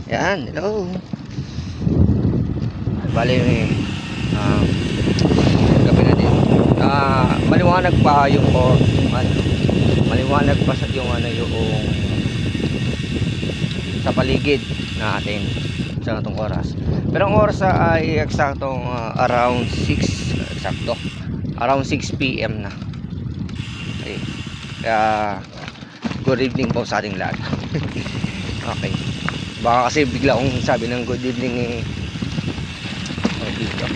Yan, hello. Bali, um, gabi na din. Maliwanag pa yung maliwanag pa sa yung sa paligid natin sa itong oras. Pero ang oras ay eksaktong around 6 PM na. Okay. Kaya good evening po sa ating lahat. Okay. Baka kasi bigla akong sabi ng good evening dito.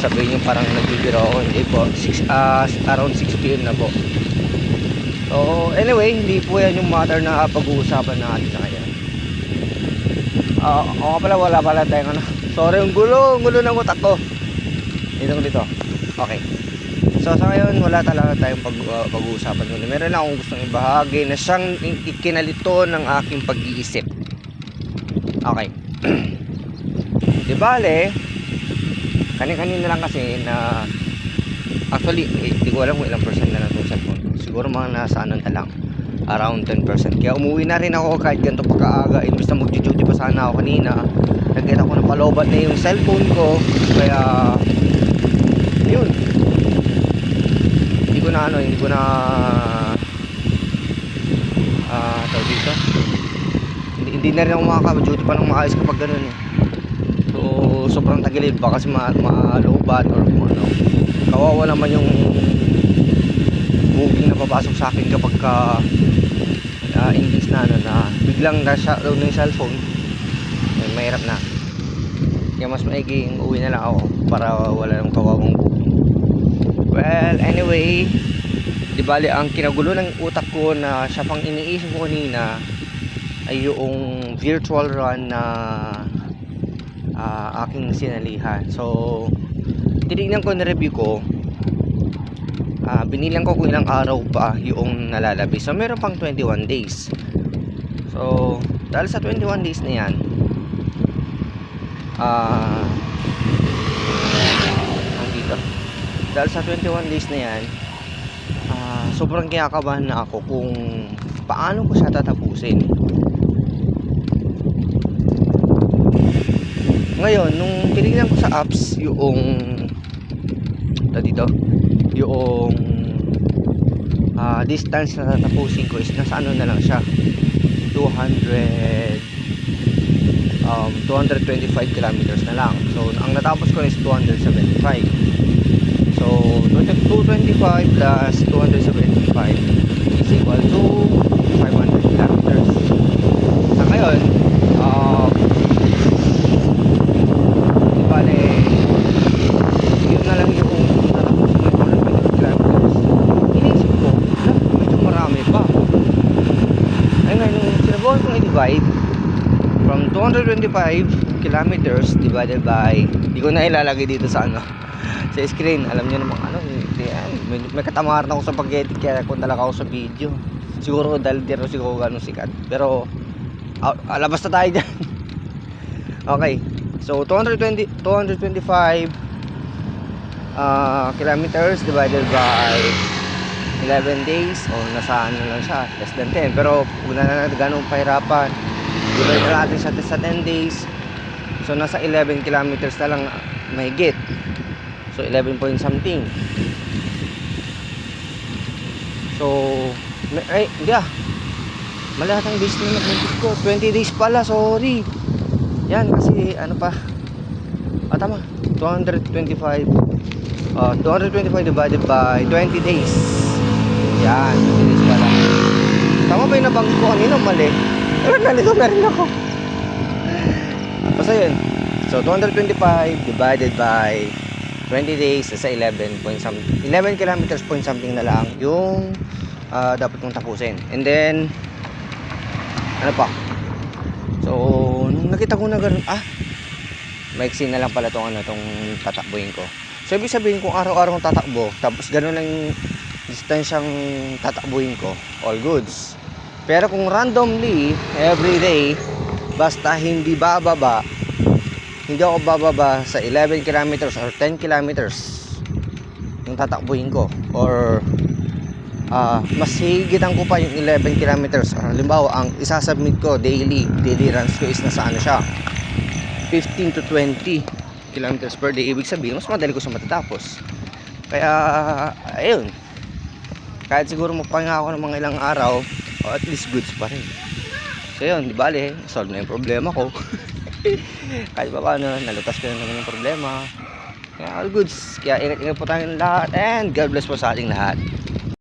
Sabihin yung parang nagbibiro ako. Hindi po, around 6 PM na po. So anyway, hindi po yan yung matter na pag-uusapan natin sa kanya. Oo pala, wala pala tayong sorry, yung gulo ng utak ko dito. Okay. So sa ngayon wala talaga tayong pag-uusapan nila. Meron lang akong gustong ibahagi na siyang ikinalito ng aking pag-iisip. Okay. Di bale, kanina lang kasi na actually, hindi ko alam kung ilang percent na itong cellphone. Siguro mga nasa na lang, around 10%. Kaya umuwi na rin ako kahit ganito pagkaaga. Imbis na mag-duty pa sana ako kanina, nag-get ako ng palobat na yung cellphone ko. Kaya yun, hindi ko na tawag dito, hindi na rin ako makaka-duty pa ng maayos kapag ganun eh. So sobrang tagilid, baka kasi malobat or kung ano. Kawawa naman yung booking na papasok sa akin kapag imbis na biglang na-shutdown na yung cellphone. Mahirap na. Kaya mas maiging uwi na lang ako para wala nang kawawang booking. Well, anyway, di bali ang kinagulo ng utak ko na siya pang iniisip ko kanina ay yung virtual run na aking sinalihan. So tinignan ko, na-review ko, binilang ko kung ilang araw pa yung nalalabi. So meron pang 21 days. So dahil sa 21 days na yan, dito, dahil sa 21 days na yan, sobrang kinakabahan na ako kung paano ko siya tatapusin. Ngayon, nung tinignan ko sa apps yung dito, yung distance na tatapusin ko is nasa ano na lang siya, 225 kilometers na lang. So ang natapos ko is 275. So 225 plus 275 is equal to 500 kilometers. Sa ngayon, bale, yun na lang yung natapos ko ng 225 kilometers. Inisip ko, medyo marami pa. Ay ngayon, sinabuhan kong i-divide from 225 kilometers divided by, hindi ko na ilalagay dito sa sa screen. Alam niyo naman may katamaran ako sa pag-edit, kaya kung talaga ako sa video. Siguro dahil dito siguro ganun sikat. Pero labas na tayo dyan. Okay. So 225 kilometers divided by 11 days, o nasa lang siya, less than 10. Pero wala na ganun pahirapan. Divide na natin sa 10 days. So nasa 11 kilometers na lang mahigit. So 11 point something. So hindi mali atang days na napuntit ko. 20 days pala, sorry. Yan kasi tama, 225 divided by 20 days. Yan, 20 days pala. Tama ba yung nabanggit ko kanina? Mali. Pero nalito na rin ako. Basta yun. So 225 divided by 20 days sa 11 kilometers point something na lang yung dapat mong tapusin. And then ano pa? So nung nakita ko na gano'n, maiksi na lang pala tong tatakbuhin ko. So ibig sabihin, kung araw-araw kong tatakbo, tapos gano'n lang distansyang tatakbuhin ko, all goods. Pero kung randomly every day, basta hindi ako bababa sa 11 kilometers or 10 kilometers yung tatakbuhin ko, or mas higitan ko pa yung 11 kilometers. Halimbawa, ang isasubmit ko daily runs ko is nasa ano siya, 15 to 20 kilometers per day. Ibig sabihin, mas madali ko siya matatapos. Kaya, ayun. Kahit siguro magpahinga ako ng mga ilang araw, at least goods pa rin. So yun, di bale, solve na yung problema ko. Kahit pa paano, nalutas ko na naman yung problema. Kaya all goods. Kaya ingat-ingat po tayong lahat. And God bless po sa ating lahat.